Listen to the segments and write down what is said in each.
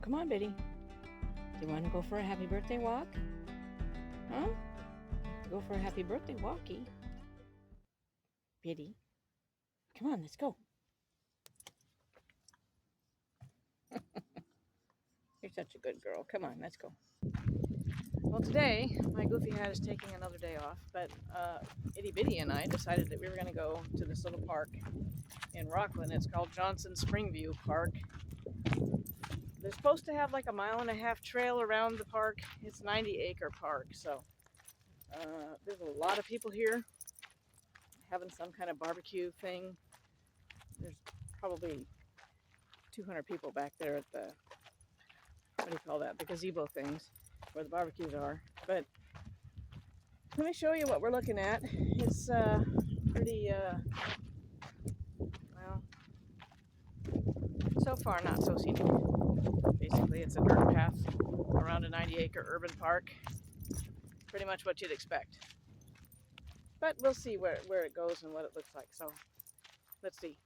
come on, Biddy. Do you want to go for a happy birthday walk? Huh? Go for a happy birthday walkie. Biddy. Come on, let's go. You're such a good girl. Come on, let's go. Well, today, my goofy hat is taking another day off, but Itty Bitty and I decided that we were going to go to this little park in Rocklin. It's called Johnson-Springview Park. They're supposed to have like a 1.5-mile trail around the park. It's a 90-acre park, so there's a lot of people here having some kind of barbecue thing. There's probably 200 people back there at the, what do you call that, the gazebo things where the barbecues are. But let me show you what we're looking at. It's pretty, well, so far not so scenic. Basically, it's a dirt path around a 90-acre urban park. Pretty much what you'd expect. But we'll see where it goes and what it looks like. So let's see.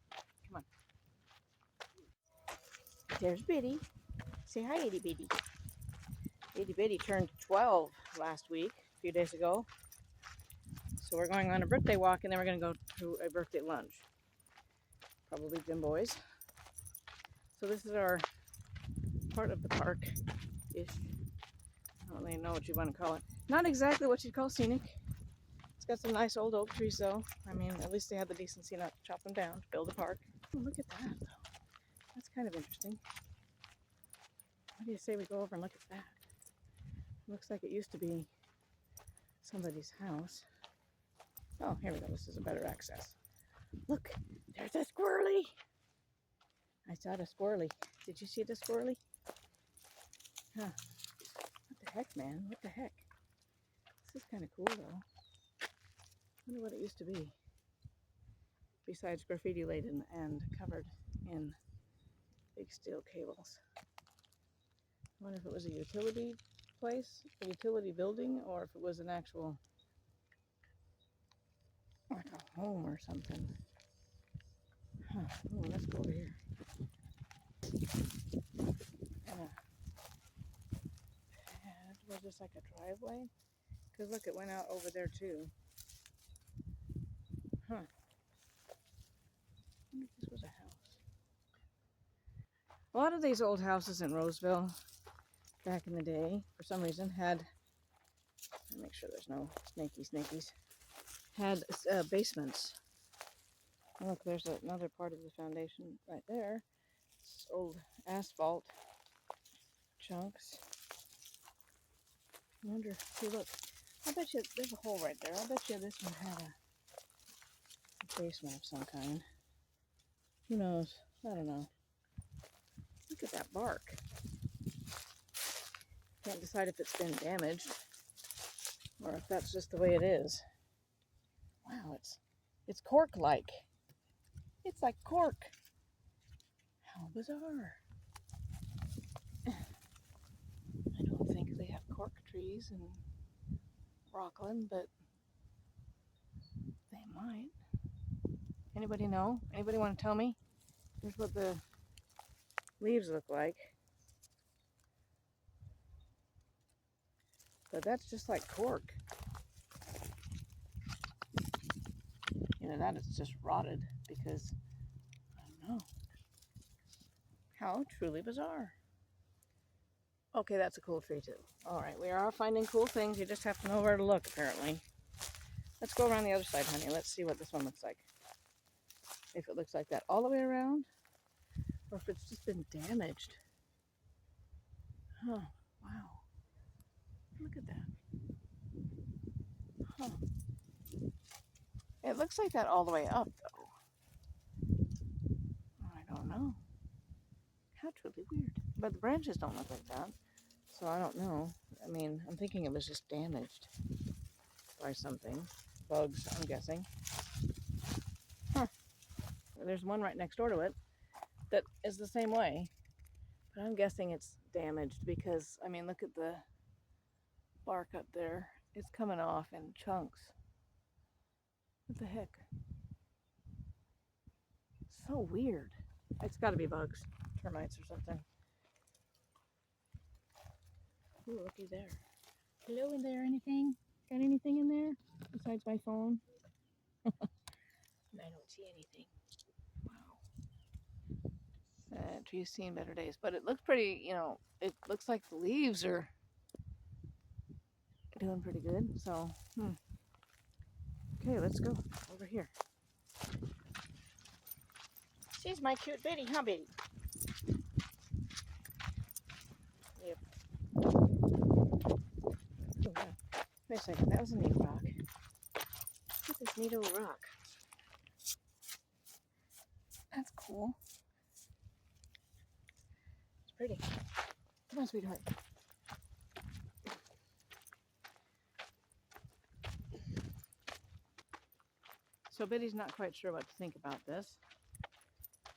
Come on. There's Biddy. Say hi, Itty Bitty. Itty Bitty turned 12 last week, a few days ago. So we're going on a birthday walk, and then we're going to go to a birthday lunch. Probably Jim Boy's. So this is our part of the park-ish. I don't really know what you want to call it. Not exactly what you'd call scenic. It's got some nice old oak trees, though. I mean, at least they had the decency not to chop them down to build a park. Oh, look at that, though. That's kind of interesting. What do you say we go over and look at that? Looks like it used to be somebody's house. Oh, here we go. This is a better access. Look, there's a squirrely. I saw the squirrely. Did you see the squirrely? Huh. What the heck, man? What the heck? This is kind of cool, though. I wonder what it used to be. Besides graffiti laden and covered in big steel cables. I wonder if it was a utility place, a utility building, or if it was an actual, like a home or something. Huh. Oh, let's go over here. Was this like a driveway? Because look, it went out over there too. Huh. I wonder if this was a house. A lot of these old houses in Roseville back in the day, for some reason, had, make sure there's no snakies, had basements. Look, there's another part of the foundation right there. It's old asphalt chunks. I wonder, see, look, I bet you there's a hole right there. I bet you this one had a basement of some kind. Who knows? I don't know. Look at that bark. Can't decide if it's been damaged or if that's just the way it is. Wow, it's cork-like. It's like cork. How bizarre. I don't think they have cork trees in Rocklin, but they might. Anybody know? Anybody want to tell me? Here's what the leaves look like. But that's just like cork. You know, that is just rotted because, I don't know. How truly bizarre. Okay, that's a cool tree too. All right, we are finding cool things. You just have to know where to look, apparently. Let's go around the other side, honey. Let's see what this one looks like. If it looks like that all the way around, or if it's just been damaged. Huh, wow. Look at that. Huh. It looks like that all the way up, though. I don't know. How truly weird. But the branches don't look like that, so I don't know. I mean, I'm thinking it was just damaged by something. Bugs, I'm guessing. Huh. There's one right next door to it that is the same way. But I'm guessing it's damaged because, I mean, look at the bark up there. It's coming off in chunks. What the heck? So weird. It's got to be bugs, termites or something. Ooh, looky there. Hello in there, anything? Got anything in there besides my phone? I don't see anything. Wow. Tree's seen better days, but it looks pretty, you know, it looks like the leaves are doing pretty good, so, Okay, let's go over here. She's my cute Biddy, huh, Biddy? Yep. Oh, yeah. Wait a second, that was a neat rock. Look at this neat old rock. That's cool. It's pretty. Come on, sweetheart. So Biddy's not quite sure what to think about this.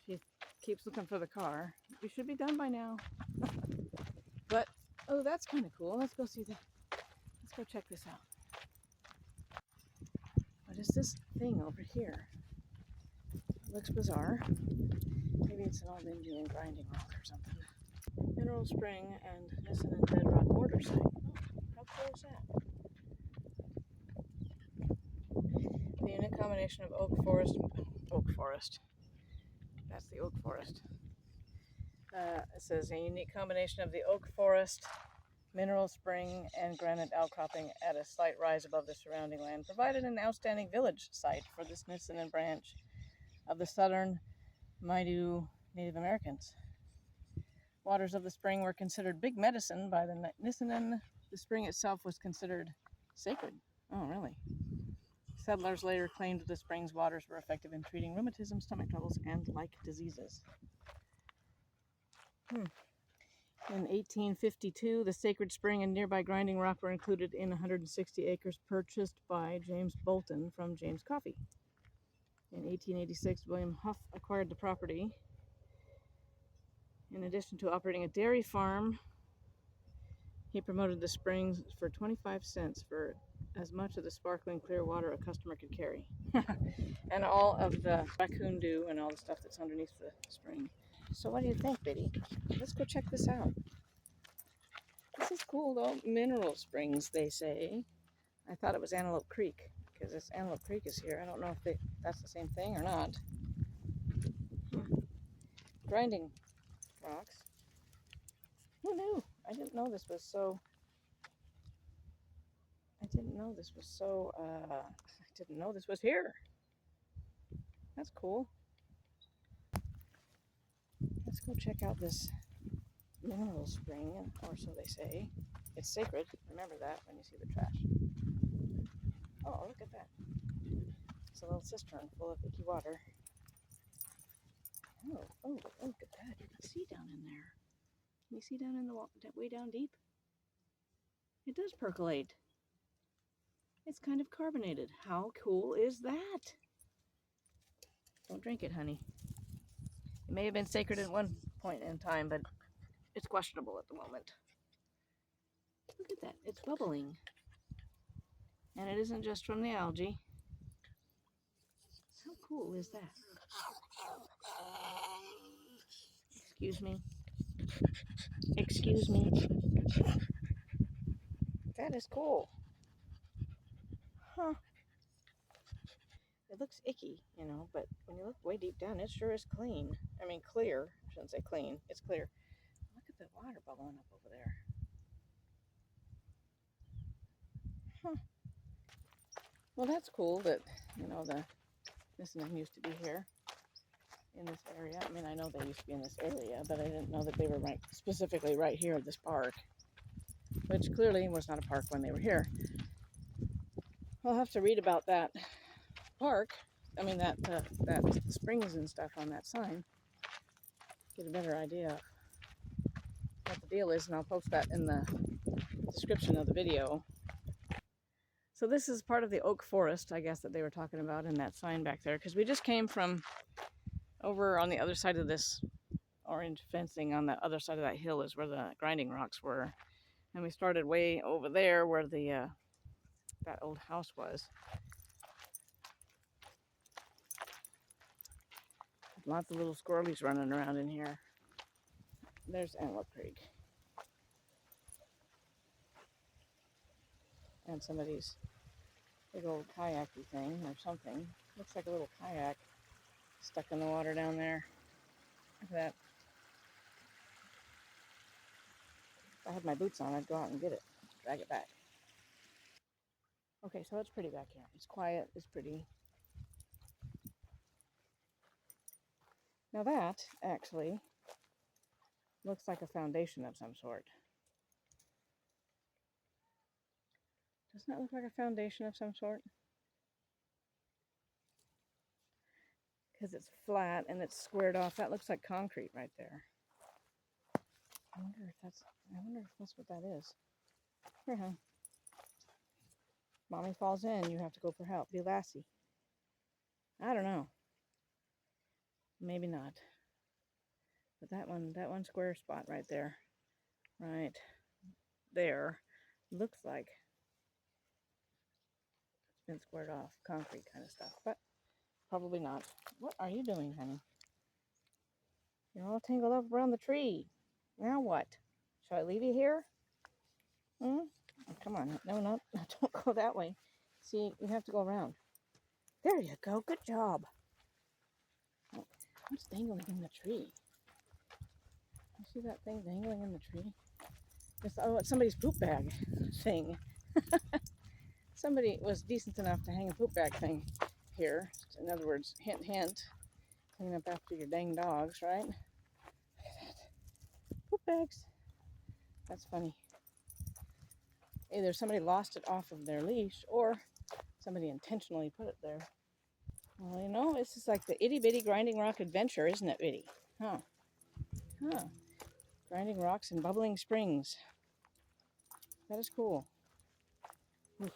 She keeps looking for the car. We should be done by now. But, oh, that's kind of cool. Let's go see that. Let's go check this out. What is this thing over here? It looks bizarre. Maybe it's an old Indian grinding rock or something. Mineral Spring and Nisenan bedrock mortar site. Oh, how cool is that? The unique combination of oak forest, that's the oak forest. It says a unique combination of the oak forest, mineral spring, and granite outcropping at a slight rise above the surrounding land provided an outstanding village site for this Nisenan branch of the southern Maidu Native Americans. Waters of the spring were considered big medicine by the Nisenan. The spring itself was considered sacred. Oh, really? Settlers later claimed the spring's waters were effective in treating rheumatism, stomach troubles, and like diseases. In 1852, the sacred spring and nearby grinding rock were included in 160 acres purchased by James Bolton from James Coffey. In 1886, William Huff acquired the property. In addition to operating a dairy farm, he promoted the springs for 25 cents for as much of the sparkling clear water a customer could carry. And all of the raccoon dew and all the stuff that's underneath the spring. So what do you think, Biddy? Let's go check this out. This is cool though. Mineral springs, they say. I thought it was Antelope Creek because this Antelope Creek is here. I don't know if that's the same thing or not. Grinding rocks. Who knew? I didn't know this was so. I didn't know this was here. That's cool. Let's go check out this mineral spring, or so they say. It's sacred. Remember that when you see the trash. Oh, look at that. It's a little cistern full of icky water. Oh, look at that. You can see down in there. Can you see down in the way down deep? It does percolate. It's kind of carbonated. How cool is that? Don't drink it, honey. It may have been sacred at one point in time, but it's questionable at the moment. Look at that. It's bubbling. And it isn't just from the algae. How cool is that? Excuse me. Excuse me. That is cool. Huh. It looks icky, you know, but when you look way deep down, it sure is clean. I mean, clear. I shouldn't say clean. It's clear. Look at the water bubbling up over there. Huh. Well, that's cool that, you know, the Nisenan used to be here in this area. I mean, I know they used to be in this area, but I didn't know that they were specifically right here at this park, which clearly was not a park when they were here. I'll have to read about that park. I mean, that springs and stuff on that sign. Get a better idea of what the deal is, and I'll post that in the description of the video. So this is part of the oak forest, I guess, that they were talking about in that sign back there, because we just came from over on the other side of this orange fencing. On the other side of that hill is where the grinding rocks were, and we started way over there where the that old house was. Lots of little squirrelies running around in here. There's Antelope Creek. and somebody's big old kayaky thing or something. Looks like a little kayak stuck in the water down there. Look at that. If I had my boots on, I'd go out and get it, drag it back. Okay, so it's pretty back here. It's quiet, it's pretty. Now that actually looks like a foundation of some sort. Doesn't that look like a foundation of some sort? Because it's flat and it's squared off. That looks like concrete right there. I wonder if that's what that is. Here, huh? Mommy falls in, you have to go for help. Be lassie. I don't know. Maybe not. But that one square spot right there, looks like it's been squared off, concrete kind of stuff, but probably not. What are you doing, honey? You're all tangled up around the tree. Now what? Shall I leave you here? Oh, come on. No, don't go that way. See, you have to go around. There you go. Good job. What's dangling in the tree? You see that thing dangling in the tree? It's somebody's poop bag thing. Somebody was decent enough to hang a poop bag thing here. In other words, hint, hint. Clean up after your dang dogs, right? Look at that. Poop bags. That's funny. Either somebody lost it off of their leash or somebody intentionally put it there. Well, you know, this is like the itty bitty grinding rock adventure, isn't it, Itty? Huh. Grinding rocks and bubbling springs. That is cool. Oof.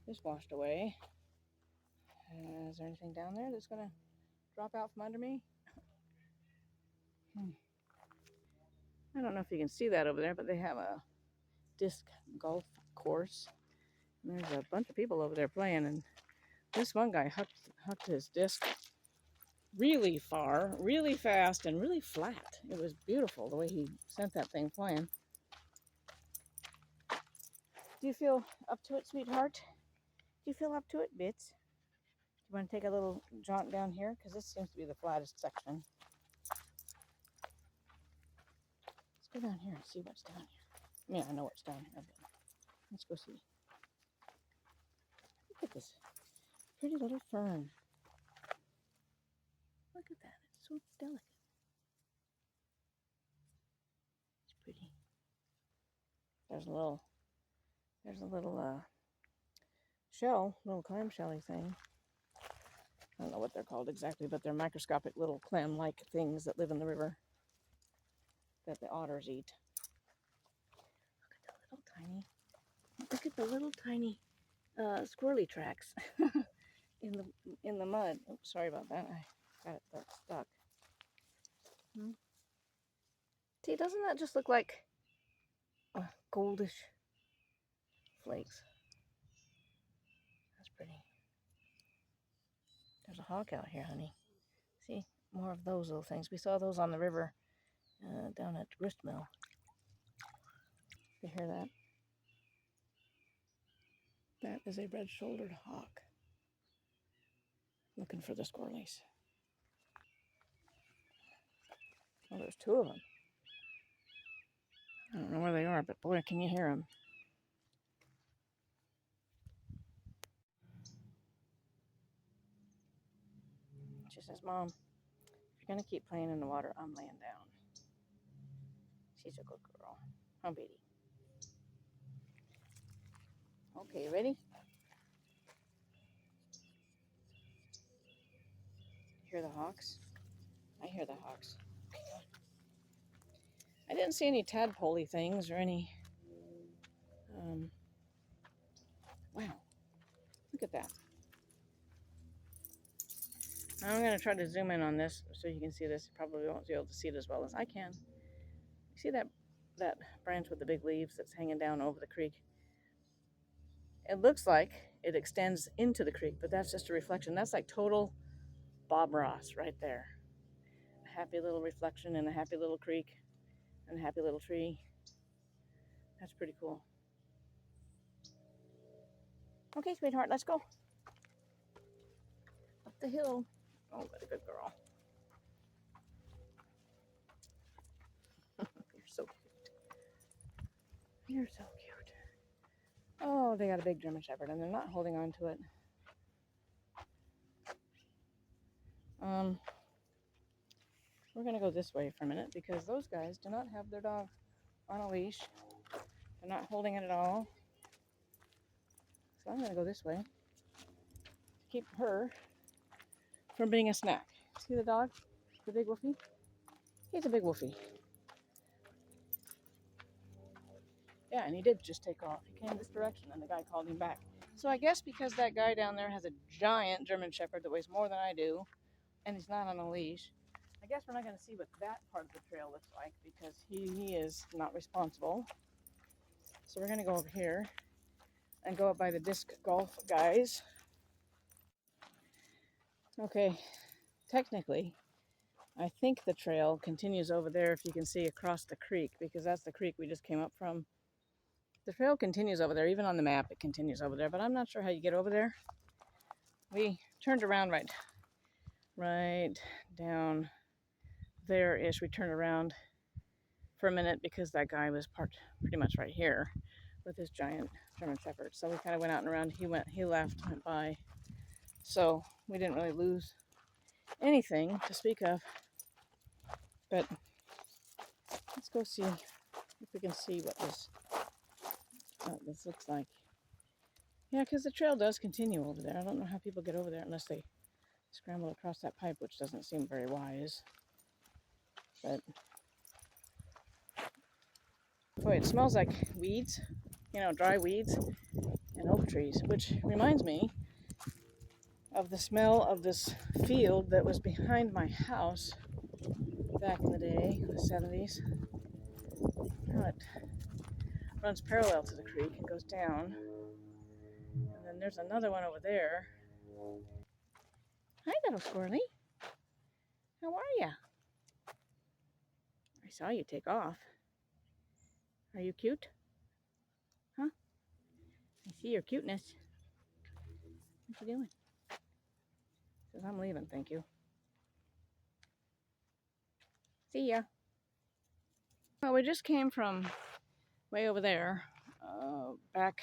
This washed away. Is there anything down there that's going to drop out from under me? I don't know if you can see that over there, but they have a disc golf course. And there's a bunch of people over there playing, and this one guy hucked his disc really far, really fast, and really flat. It was beautiful the way he sent that thing flying. Do you feel up to it, sweetheart? Do you feel up to it, Bits? Do you want to take a little jaunt down here? Because this seems to be the flattest section. Let's go down here and see what's down here. I mean, I know what's down here, but let's go see. Look at this pretty little fern. Look at that. It's so delicate. It's pretty. There's a little shell, little clamshelly thing. I don't know what they're called exactly, but they're microscopic little clam-like things that live in the river that the otters eat. Look at the little tiny squirrely tracks in the mud. Oops, sorry about that. I got it stuck. See, doesn't that just look like goldish flakes? That's pretty. There's a hawk out here, honey. See, more of those little things. We saw those on the river down at Gristmill. You hear that? That is a red-shouldered hawk looking for the squirrelies. Well, there's two of them. I don't know where they are, but boy, can you hear them. She says, Mom, if you're going to keep playing in the water, I'm laying down. She's a good girl. Huh, Betty? Okay, ready? Hear the hawks? I hear the hawks. I didn't see any tadpole-y things or any... wow. Look at that. I'm going to try to zoom in on this so you can see this. You probably won't be able to see it as well as I can. You see that branch with the big leaves that's hanging down over the creek? It looks like it extends into the creek, but that's just a reflection. That's like total Bob Ross right there. A happy little reflection in a happy little creek and a happy little tree. That's pretty cool. Okay, sweetheart, let's go. Up the hill. Oh, what a good girl. You're so cute. You're so cute. Oh, they got a big German Shepherd and they're not holding on to it. We're gonna go this way for a minute because those guys do not have their dog on a leash. They're not holding it at all. So I'm gonna go this way to keep her from being a snack. See the dog? The big woofie? He's a big woofie. Yeah, and he did just take off. He came this direction and the guy called him back. So I guess because that guy down there has a giant German Shepherd that weighs more than I do, and he's not on a leash, I guess we're not going to see what that part of the trail looks like because he is not responsible. So we're going to go over here and go up by the disc golf guys. Okay, technically, I think the trail continues over there if you can see across the creek because that's the creek we just came up from. The trail continues over there, even on the map it continues over there, but I'm not sure how you get over there. We turned around right down there-ish. We turned around for a minute because that guy was parked pretty much right here with his giant German Shepherd. So we kind of went out and around. He left, went by. So we didn't really lose anything to speak of. But let's go see if we can see what this looks like. Yeah, because the trail does continue over there. I don't know how people get over there unless they scramble across that pipe, which doesn't seem very wise. But boy, it smells like weeds, dry weeds and oak trees, which reminds me of the smell of this field that was behind my house back in the day, in the 70s. Now it runs parallel to the creek and goes down. And then there's another one over there. Hi, little squirrely. How are ya? I saw you take off. Are you cute? Huh? I see your cuteness. What you doing? Says I'm leaving, thank you. See ya. Well, we just came from way over there. Back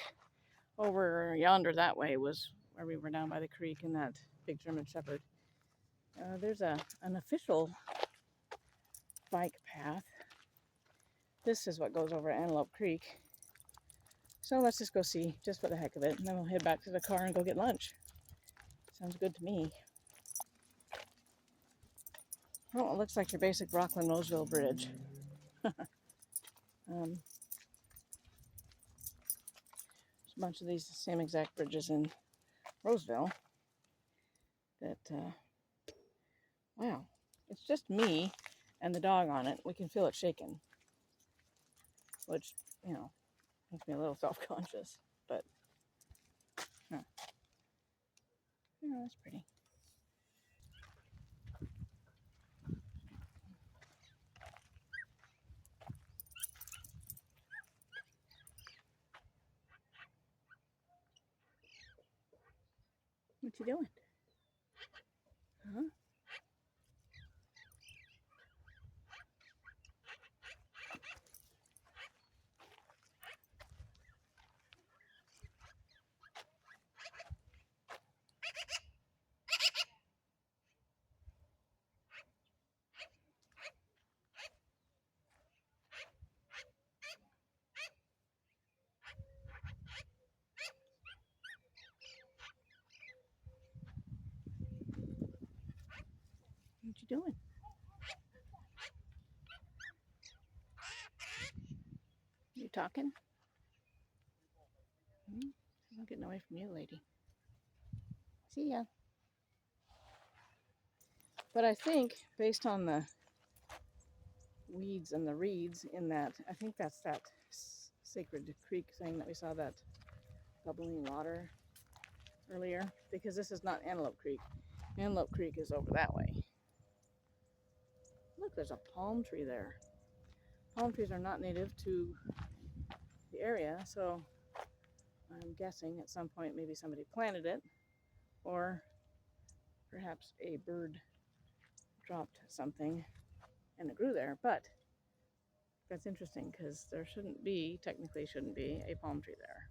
over yonder that way was where we were down by the creek and that big German Shepherd. There's an official bike path. This is what goes over Antelope Creek. So let's just go see, just for the heck of it, and then we'll head back to the car and go get lunch. Sounds good to me. Oh, it looks like your basic Rocklin-Roseville bridge. There's a bunch of these same exact bridges in Roseville that, wow, it's just me and the dog on it. We can feel it shaking, which, makes me a little self-conscious, but, yeah, that's pretty. What you doing? Huh? What you doing? You talking? I'm getting away from you, lady. See ya. But I think, based on the weeds and the reeds in that, I think that's that sacred creek thing that we saw, that bubbling water earlier, because this is not Antelope Creek. Antelope Creek is over that way. Look, there's a palm tree there. Palm trees are not native to the area, so I'm guessing at some point maybe somebody planted it, or perhaps a bird dropped something and it grew there. But that's interesting because there technically shouldn't be a palm tree there.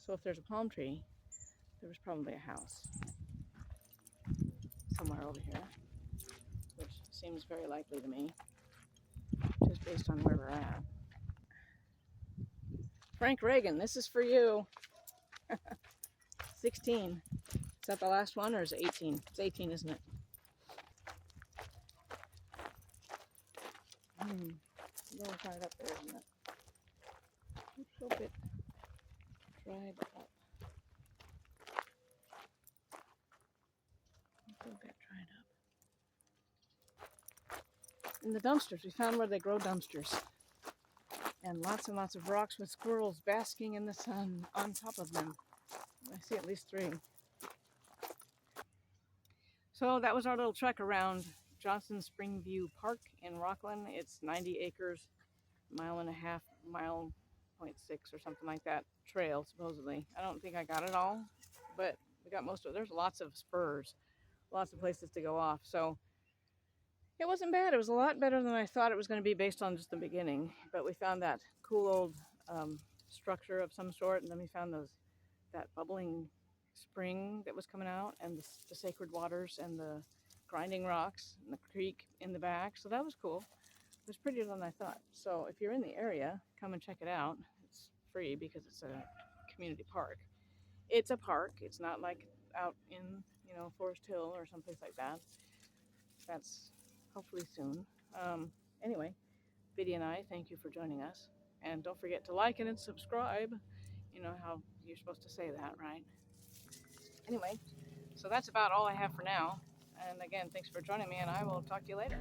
So if there's a palm tree, there was probably a house somewhere over here, which seems very likely to me, just based on where we're at. Frank Reagan, this is for you. 16. Is that the last one, or is it 18? It's 18, isn't it? A little dried up there, isn't it? It's a bit dried up. A little bit dried up. In the dumpsters, we found where they grow dumpsters. And lots of rocks with squirrels basking in the sun on top of them. I see at least 3. So that was our little trek around Johnson-Springview Park in Rocklin. It's 90 acres, 1.5 mile, 0.6 or something like that trail, supposedly. I don't think I got it all, but we got most of it. There's lots of spurs, lots of places to go off. So it wasn't bad. It was a lot better than I thought it was going to be based on just the beginning. But we found that cool old structure of some sort, and then we found that bubbling spring that was coming out, and the sacred waters, and the grinding rocks, and the creek in the back. So that was cool. It was prettier than I thought. So if you're in the area, come and check it out. It's free because it's a community park. It's a park. It's not like out in, Forest Hill or someplace like that. That's hopefully soon. Anyway, Biddy and I thank you for joining us. And don't forget to like and subscribe. You know how you're supposed to say that, right? Anyway, so that's about all I have for now. And again, thanks for joining me, and I will talk to you later.